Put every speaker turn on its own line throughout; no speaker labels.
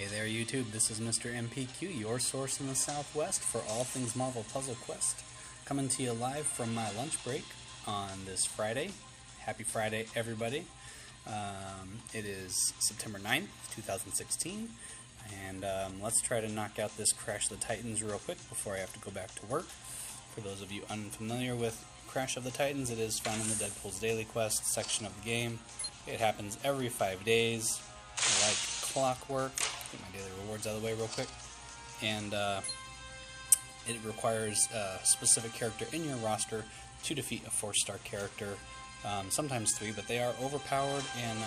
Hey there YouTube, this is Mr. MPQ, your source in the Southwest for all things Marvel Puzzle Quest. Coming to you live from my lunch break on this Friday. Happy Friday everybody. It is September 9th, 2016, and let's try to knock out this Crash of the Titans real quick before I have to go back to work. For those of you unfamiliar with Crash of the Titans, it is found in the Deadpool's Daily Quest section of the game. It happens every 5 days, like clockwork. Get my daily rewards out of the way real quick. And it requires a specific character in your roster to defeat a 4-star character, sometimes 3, but they are overpowered and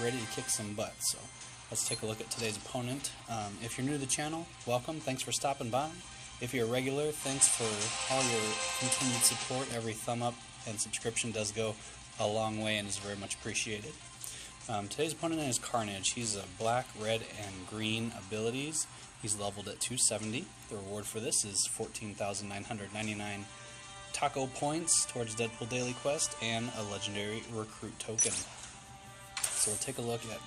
ready to kick some butt. So let's take a look at today's opponent. If you're new to the channel, welcome. Thanks for stopping by. If you're a regular, thanks for all your continued support. Every thumb up and subscription does go a long way and is very much appreciated. Today's opponent is Carnage. He's a black, red, and green abilities. He's leveled at 270. The reward for this is 14,999 taco points towards Deadpool Daily Quest and a legendary recruit token. So we'll take a look at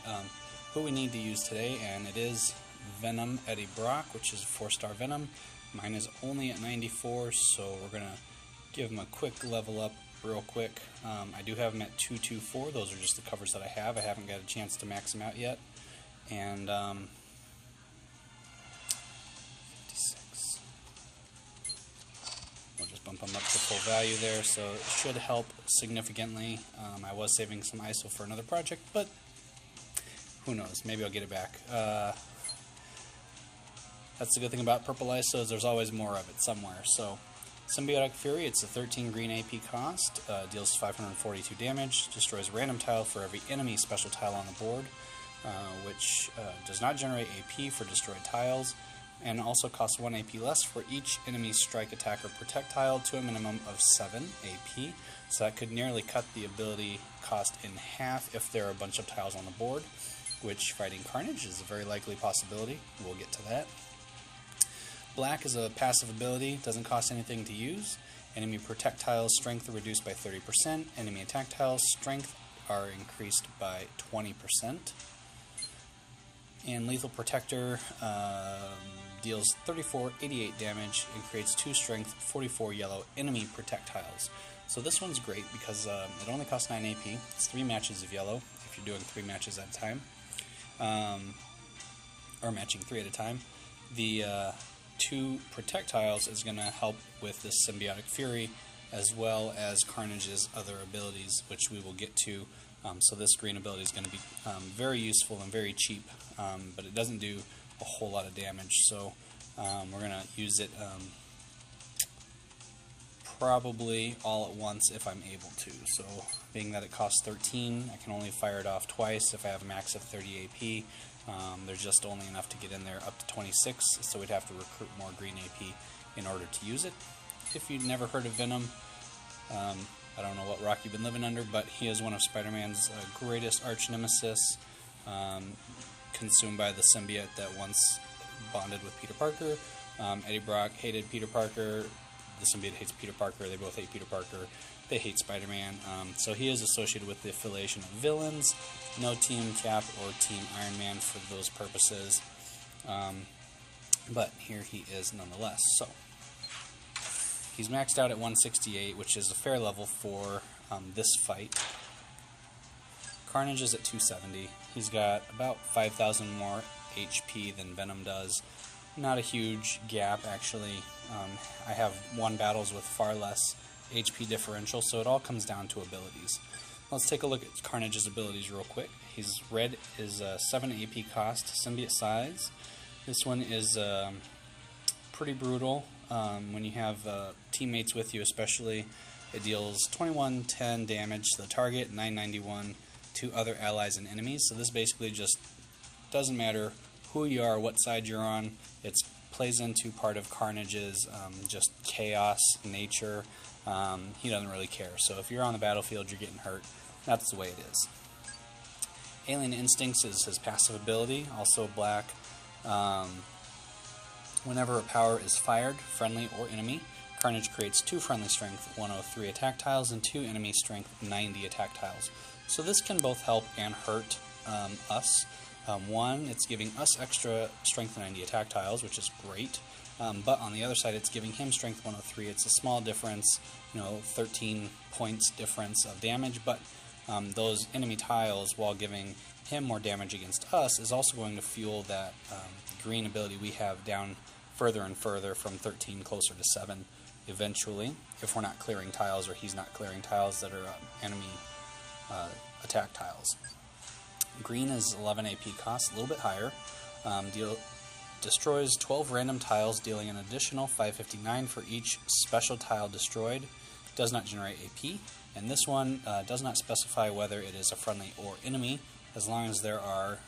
who we need to use today, and it is Venom Eddie Brock, which is a 4-star Venom. Mine is only at 94, so we're going to give him a quick level up real quick. I do have him at 224. Those are just the covers that I have. I haven't got a chance to max him out yet. And 56. We'll just bump him up to full value there, so it should help significantly. I was saving some ISO for another project, but who knows? Maybe I'll get it back. That's the good thing about purple ISO, is there's always more of it somewhere. So Symbiotic Fury, it's a 13 green AP cost, deals 542 damage, destroys a random tile for every enemy special tile on the board, which does not generate AP for destroyed tiles, and also costs 1 AP less for each enemy strike, attack, or protect tile to a minimum of 7 AP, so that could nearly cut the ability cost in half if there are a bunch of tiles on the board, which fighting Carnage is a very likely possibility. We'll get to that. Black is a passive ability, doesn't cost anything to use. Enemy projectiles strength are reduced by 30%. Enemy attack tiles strength are increased by 20%. And Lethal Protector deals 88 damage and creates 2 strength, 44 yellow enemy projectiles. So this one's great because it only costs 9 AP. It's 3 matches of yellow if you're doing 3 matches at a time, or matching 3 at a time. The 2 projectiles is going to help with this Symbiotic Fury, as well as Carnage's other abilities, which we will get to. So this green ability is going to be very useful and very cheap, but it doesn't do a whole lot of damage. So we're going to use it probably all at once if I'm able to. So being that it costs 13, I can only fire it off twice if I have a max of 30 AP. There's just only enough to get in there up to 26, so we'd have to recruit more green AP in order to use it. If you've never heard of Venom, I don't know what rock you've been living under, but he is one of Spider-Man's greatest arch nemesis, consumed by the symbiote that once bonded with Peter Parker. Eddie Brock hated Peter Parker. The symbiote hates Peter Parker. They both hate Peter Parker. They hate Spider-Man. So he is associated with the affiliation of villains. No Team Cap or Team Iron Man for those purposes. But here he is nonetheless. So he's maxed out at 168, which is a fair level for this fight. Carnage is at 270. He's got about 5,000 more HP than Venom does. Not a huge gap, actually. I have won battles with far less HP differential, so it all comes down to abilities. Let's take a look at Carnage's abilities real quick. His red is 7 AP cost, symbiote size. This one is pretty brutal. When you have teammates with you especially, it deals 2110 damage to the target, 991 to other allies and enemies. So this basically just doesn't matter who you are, what side you're on. It plays into part of Carnage's just chaos nature. He doesn't really care. So if you're on the battlefield, you're getting hurt. That's the way it is. Alien Instincts is his passive ability, also black. Whenever a power is fired, friendly or enemy, Carnage creates 2 friendly strength 103 attack tiles and 2 enemy strength 90 attack tiles. So this can both help and hurt us. One, it's giving us extra strength 90 attack tiles, which is great. But on the other side, it's giving him strength 103. It's a small difference, 13 points difference of damage, but those enemy tiles, while giving him more damage against us, is also going to fuel that green ability we have down further and further from 13 closer to 7 eventually, if we're not clearing tiles or he's not clearing tiles that are enemy attack tiles. Green is 11 AP cost, a little bit higher. Destroys 12 random tiles, dealing an additional 559 for each special tile destroyed. Does not generate AP, and this one does not specify whether it is a friendly or enemy. As long as there are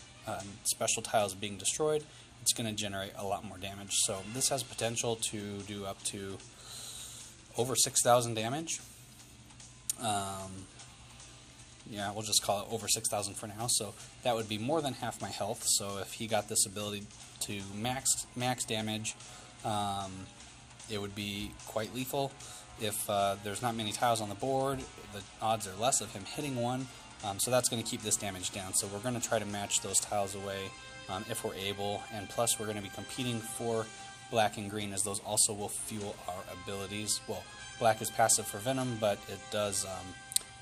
special tiles being destroyed, it's going to generate a lot more damage. So this has potential to do up to over 6,000 damage. Yeah, we'll just call it over 6,000 for now. So that would be more than half my health. So if he got this ability to max damage, it would be quite lethal. If there's not many tiles on the board, the odds are less of him hitting one. So that's going to keep this damage down. So we're going to try to match those tiles away if we're able. And plus, we're going to be competing for black and green, as those also will fuel our abilities. Well, black is passive for Venom, but it does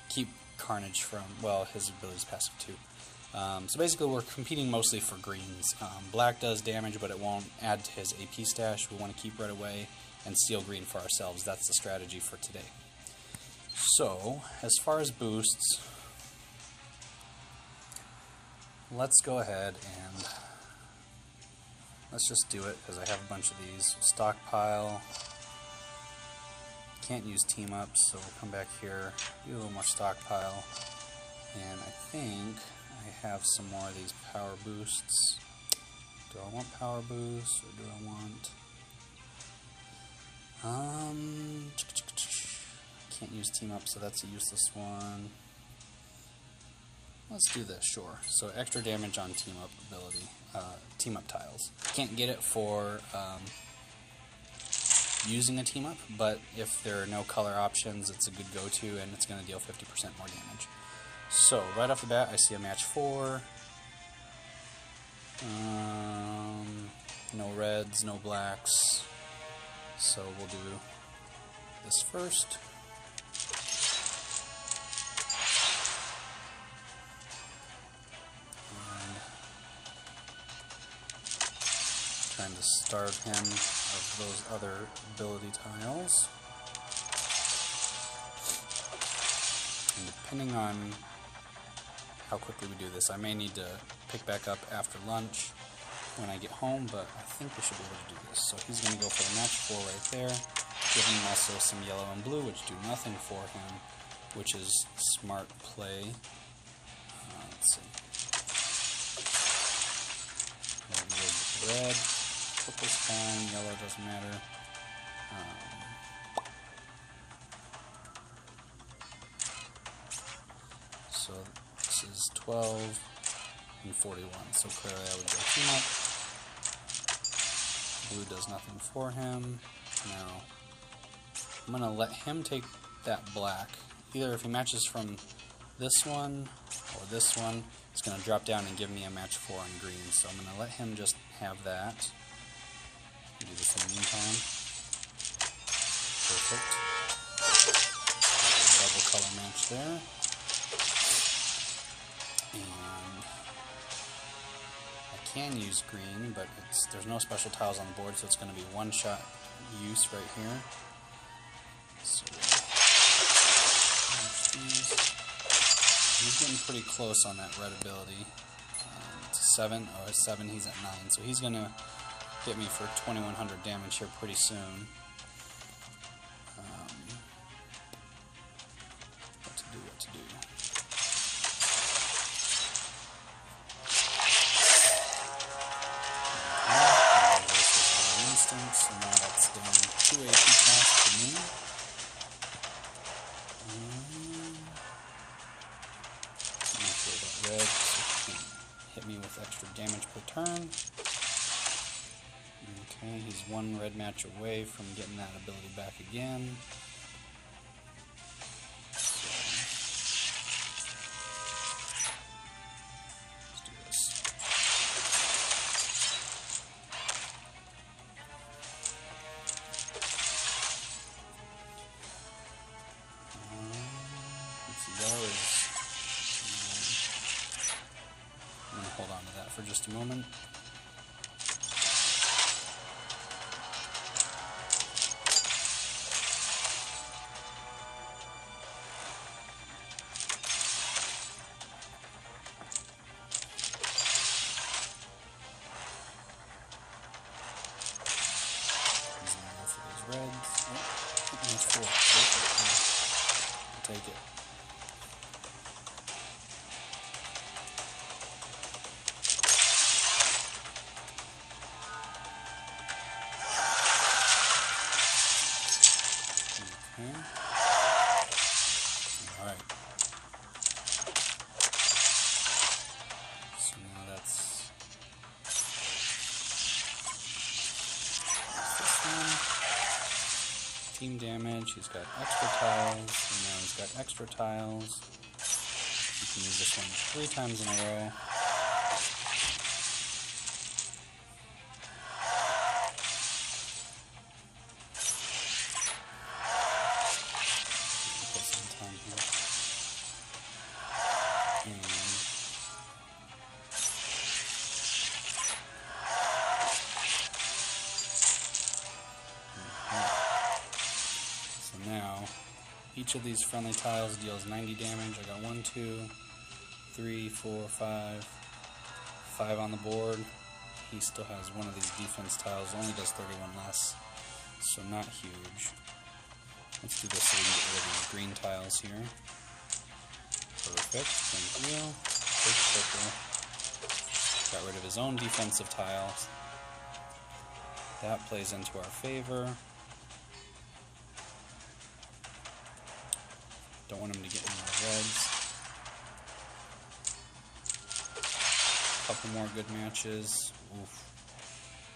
keep Carnage from, well, his ability is passive too. So basically we're competing mostly for greens. Black does damage, but it won't add to his AP stash. We want to keep red away and steal green for ourselves. That's the strategy for today. So, as far as boosts, let's go ahead and let's just do it, because I have a bunch of these. Stockpile. Can't use team ups, so we'll come back here, do a little more stockpile, and I think I have some more of these power boosts. Do I want power boosts, or do I want... can't use team up, so that's a useless one. Let's do this, sure. So extra damage on team up ability, team up tiles. Can't get it for using a team up, but if there are no color options, it's a good go-to, and it's going to deal 50% more damage. So right off the bat, I see a match 4. No reds, no blacks. So we'll do this first. Trying to starve him of those other ability tiles. And depending on how quickly we do this, I may need to pick back up after lunch when I get home, but I think we should be able to do this. So he's going to go for the match 4 right there, giving him also some yellow and blue, which do nothing for him, which is smart play. Let's see. Red. Purple's fine, yellow doesn't matter. So this is 12 and 41, so clearly I would go team up. Blue does nothing for him. Now, I'm going to let him take that black. Either if he matches from this one or this one, it's going to drop down and give me a match 4 on green. So I'm going to let him just have that. Do this in the meantime. Perfect. Double color match there. And I can use green, but there's no special tiles on the board, so it's going to be one-shot use right here. So he's getting pretty close on that red ability. It's 7. Oh, it's 7. He's at 9. So he's going to hit me for 2,100 damage here pretty soon. What to do. Instance, and now that's doing 2 AP cost to me. Not sure about red, so he can hit me with extra damage per turn. Okay, he's 1 red match away from getting that ability back again. So, let's do this. hold on to that for just a moment. Reds. Oh, that's 4. I'll take it. Okay. Alright. So now that's this one. Team damage, he's got extra tiles, and now he's got extra tiles. You can use this one 3 times in a row. Put some time here. Now, each of these friendly tiles deals 90 damage. I got 1, 2, 3, 4, 5, 5 on the board. He still has one of these defense tiles, only does 31 less, so not huge. Let's do this so we can get rid of these green tiles here. Perfect, thank you. Purple. Got rid of his own defensive tiles. That plays into our favor. Don't want him to get any more reds. Couple more good matches. Oof.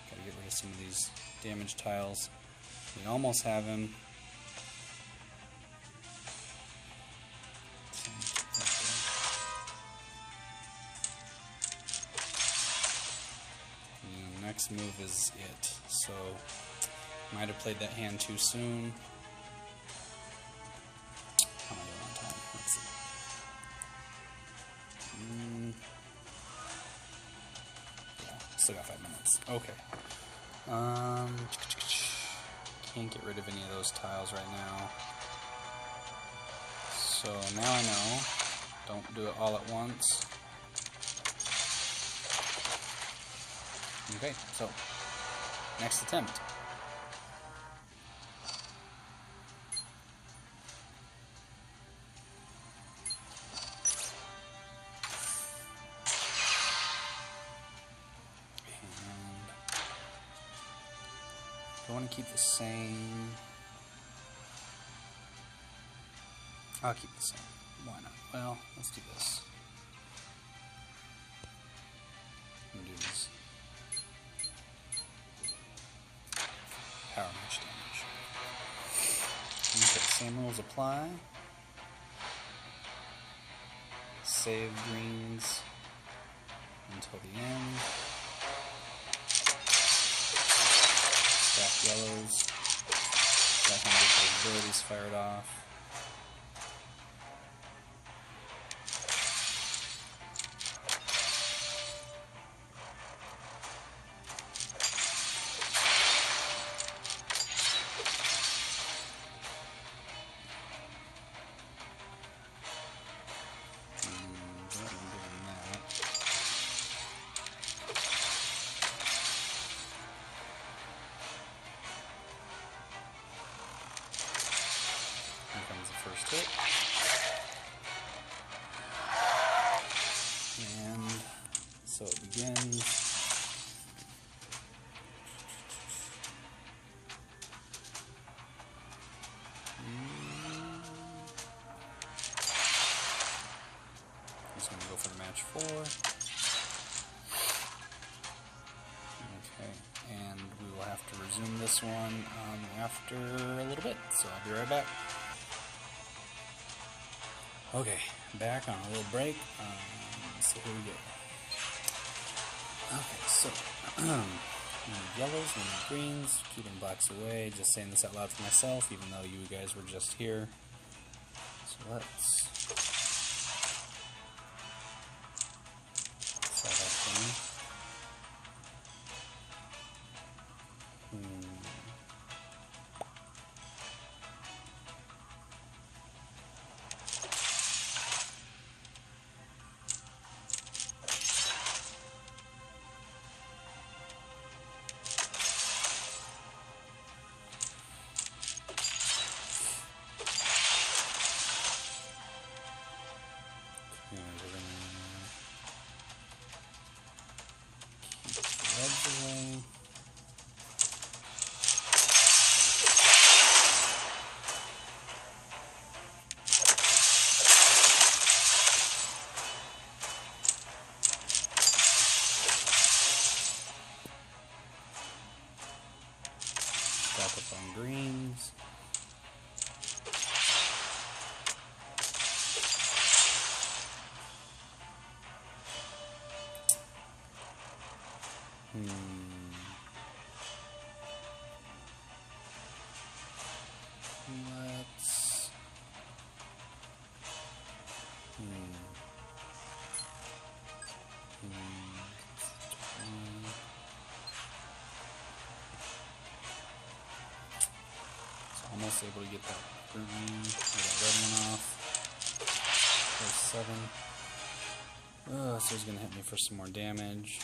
Gotta get rid of some of these damage tiles. We almost have him. And the next move is it. So, might have played that hand too soon. Still got 5 minutes. Okay. Can't get rid of any of those tiles right now. So now I know. Don't do it all at once. Okay, so next attempt. I want to keep the same. I'll keep the same. Why not? Well, let's do this. I'm gonna do this. Power match damage. Okay, same rules apply. Save greens until the end. Stack yellows. Back and get those abilities fired off. First hit. And so it begins. He's going to go for the match 4. Okay, and we will have to resume this one after a little bit, so I'll be right back. Okay, back on a little break. So here we go. Okay, so we need yellows, we need greens, keeping blacks away. Just saying this out loud for myself, even though you guys were just here. So let's set up funny. Away. Stack up on greens. Let's almost able to get that green or that red one off. There's 7. So he's gonna hit me for some more damage.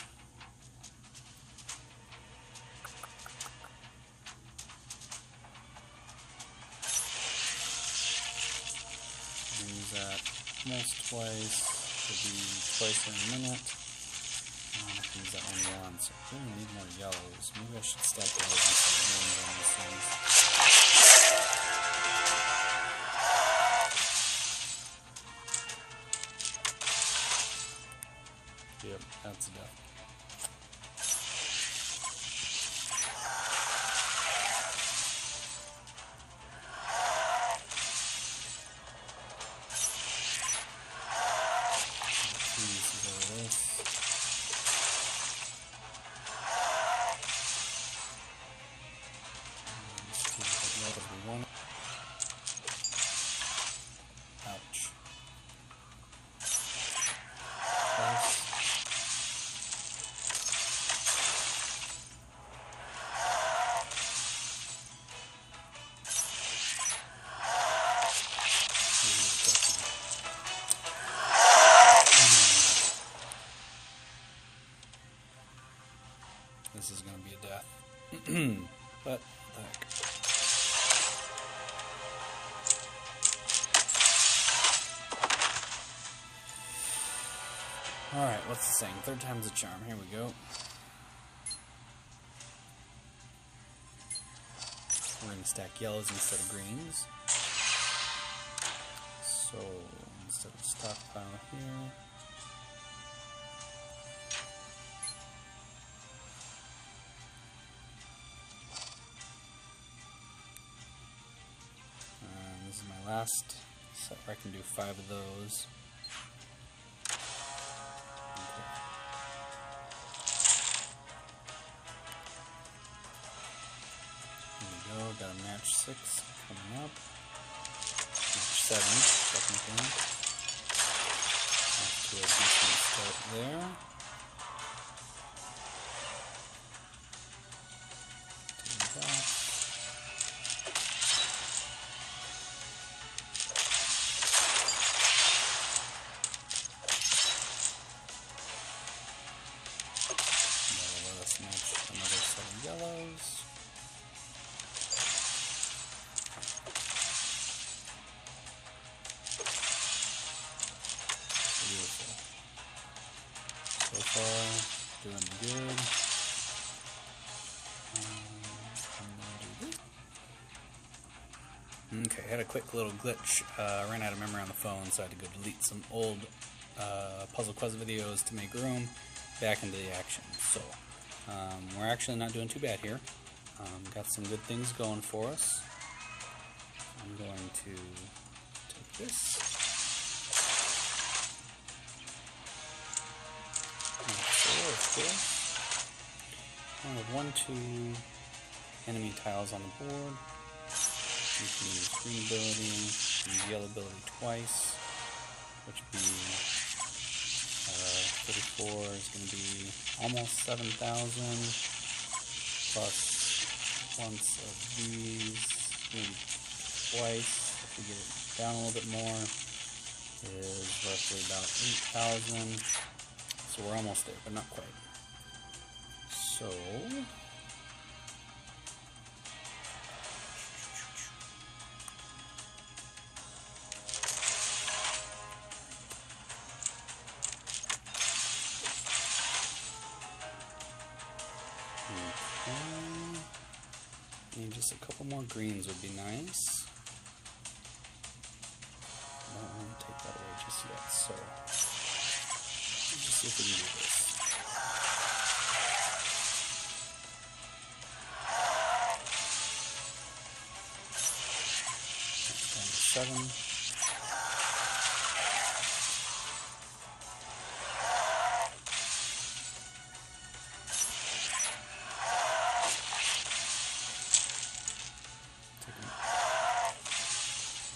Use that almost twice. Should be twice in a minute. I can use that one once. I really need more yellows. Maybe I should stack yellows instead of greens on these things. Yep, that's enough. Ouch. This is going to be a death. But, what the heck. Alright, what's the saying? Third time's a charm. Here we go. We're going to stack yellows instead of greens. So, instead of stockpile here, this is my last set where I can do 5 of those. Okay. There we go, got a match 6 coming up. Match 7, technically. Off to a decent start there. Take it off. Another set of yellows. Beautiful. So far, doing good. Okay, I had a quick little glitch. Ran out of memory on the phone, so I had to go delete some old Puzzle Quest videos to make room back into the action. So, we're actually not doing too bad here. Got some good things going for us. I'm going to take this. Of course. I have 1, 2 enemy tiles on the board. You can use green ability, use yellow ability twice, which would be 34 is going to be almost 7,000, plus once of these, maybe twice, if we get it down a little bit more, is roughly about 8,000. So we're almost there, but not quite. So just a couple more greens would be nice. I don't want to take that away just yet, so let's just see if we can do this. That's down to 7.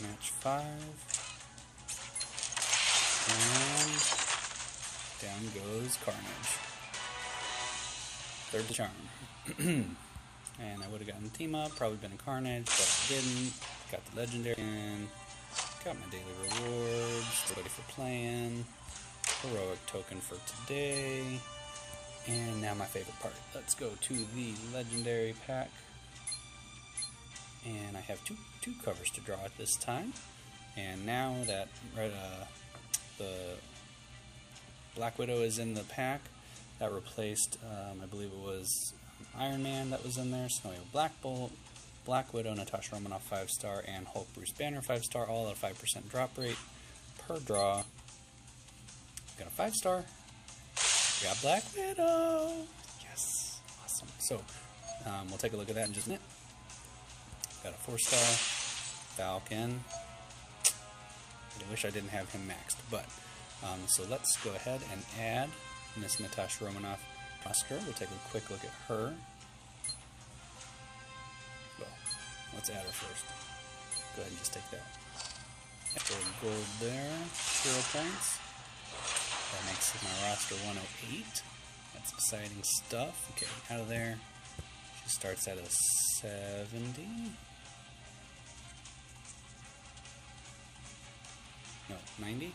Match 5, and down goes Carnage. Third charm. And I would have gotten the team up, probably been a Carnage, but I didn't. Got the legendary in, got my daily rewards, ready for playing, heroic token for today, and now my favorite part. Let's go to the legendary pack. And I have two covers to draw at this time. And now that the Black Widow is in the pack, that replaced, I believe it was Iron Man that was in there. So we have Black Bolt, Black Widow, Natasha Romanov 5-star, and Hulk Bruce Banner 5-star, all at a 5% drop rate per draw. Got a 5-star. We got Black Widow. Yes, awesome. So we'll take a look at that in just a minute. Got a 4-star Falcon. I wish I didn't have him maxed, but so let's go ahead and add Miss Natasha Romanov roster. We'll take a quick look at her. Well, let's add her first. Go ahead and just take that. Gold there, 0 points. That makes my roster 108. That's exciting stuff. Okay, out of there. She starts at a 70. No, 90?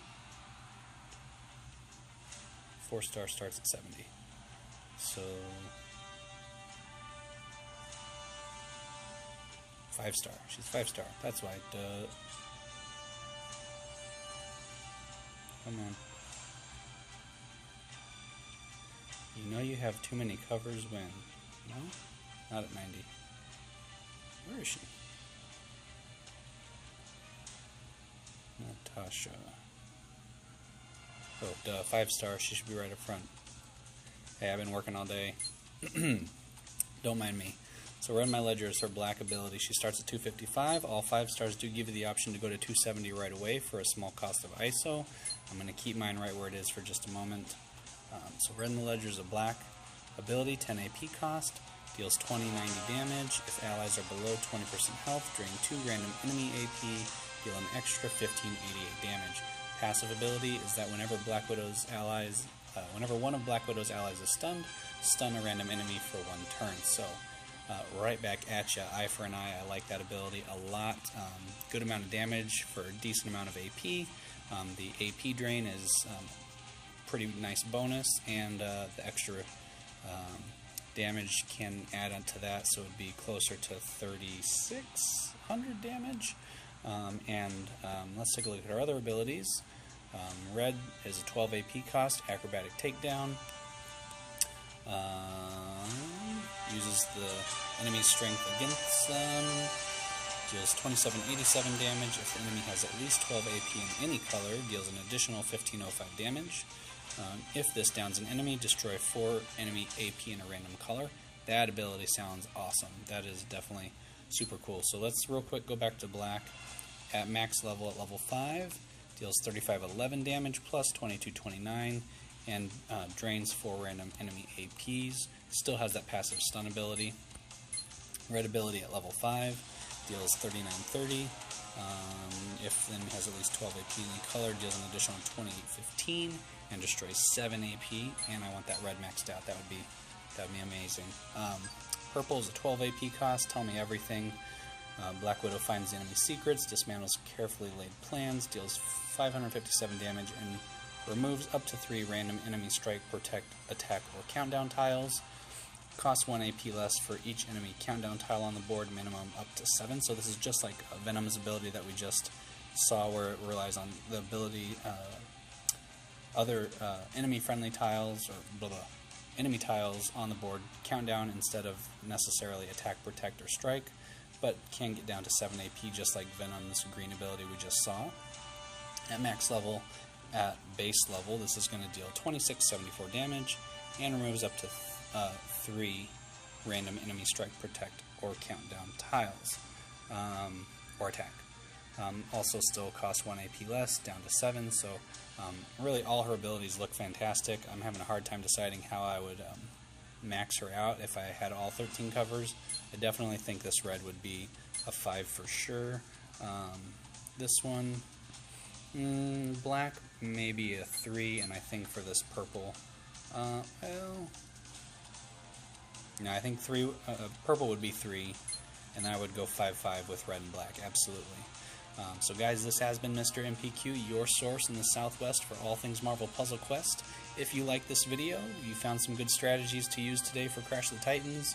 4-star starts at 70. So 5-star. She's 5-star. That's why. Duh. Come on. You know you have too many covers when. No? Not at 90. Where is she? Natasha. Oh, duh, 5-star. She should be right up front. Hey, I've been working all day. Don't mind me. So run my ledger is her black ability. She starts at 255. All 5-stars do give you the option to go to 270 right away for a small cost of ISO. I'm going to keep mine right where it is for just a moment. So run the ledger is a black ability, 10 AP cost. Deals 20/90 damage. If allies are below 20% health, drain 2 random enemy AP, deal an extra 1588 damage. Passive ability is that whenever whenever one of Black Widow's allies is stunned, stun a random enemy for 1 turn. So right back at ya, eye for an eye. I like that ability a lot. Good amount of damage for a decent amount of AP. The AP drain is pretty nice bonus, and the extra damage can add on to that, so it would be closer to 3,600 damage. Let's take a look at our other abilities. Red is a 12 AP cost, acrobatic takedown. Uses the enemy's strength against them. Deals 2787 damage. If the enemy has at least 12 AP in any color, deals an additional 1505 damage. If this downs an enemy, destroy 4 enemy AP in a random color. That ability sounds awesome. That is definitely super cool. So let's real quick go back to black. At max level at level 5, deals 3511 damage plus 2229, and drains 4 random enemy APs. Still has that passive stun ability. Red ability at level 5, deals 3930. If the enemy has at least 12 AP in any color, deals an additional 2815. and destroys 7 AP, and I want that red maxed out. That would be amazing. Purple is a 12 AP cost, tell me everything. Black Widow finds the enemy secrets, dismantles carefully laid plans, deals 557 damage, and removes up to 3 random enemy strike, protect, attack, or countdown tiles. Costs 1 AP less for each enemy countdown tile on the board, minimum up to 7. So this is just like Venom's ability that we just saw, where it relies on the ability, other enemy-friendly tiles, or enemy tiles on the board countdown instead of necessarily attack, protect, or strike, but can get down to 7 AP just like Venom's green ability we just saw. At max level, at base level, this is going to deal 2674 damage and removes up to 3 random enemy strike, protect, or countdown tiles, or attack. Also still costs 1 AP less, down to 7, so really all her abilities look fantastic. I'm having a hard time deciding how I would max her out if I had all 13 covers. I definitely think this red would be a 5 for sure. This one, black, maybe a 3, and I think for this purple, well, no, I think purple would be 3, and I would go 5-5 with red and black, absolutely. So guys, this has been Mr. MPQ, your source in the Southwest for all things Marvel Puzzle Quest. If you like this video, you found some good strategies to use today for Crash the Titans,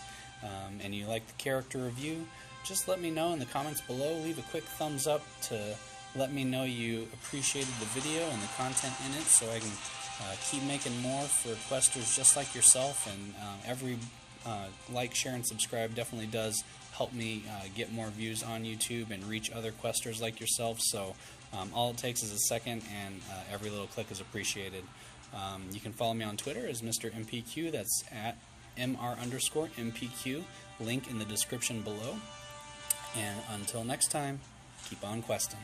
and you like the character review, just let me know in the comments below. Leave a quick thumbs up to let me know you appreciated the video and the content in it, so I can keep making more for questers just like yourself. And every like, share, and subscribe definitely does help me get more views on YouTube and reach other questers like yourself. So all it takes is a second, and every little click is appreciated. You can follow me on Twitter as Mr. MPQ. That's at @MR_MPQ. Link in the description below. And until next time, keep on questing.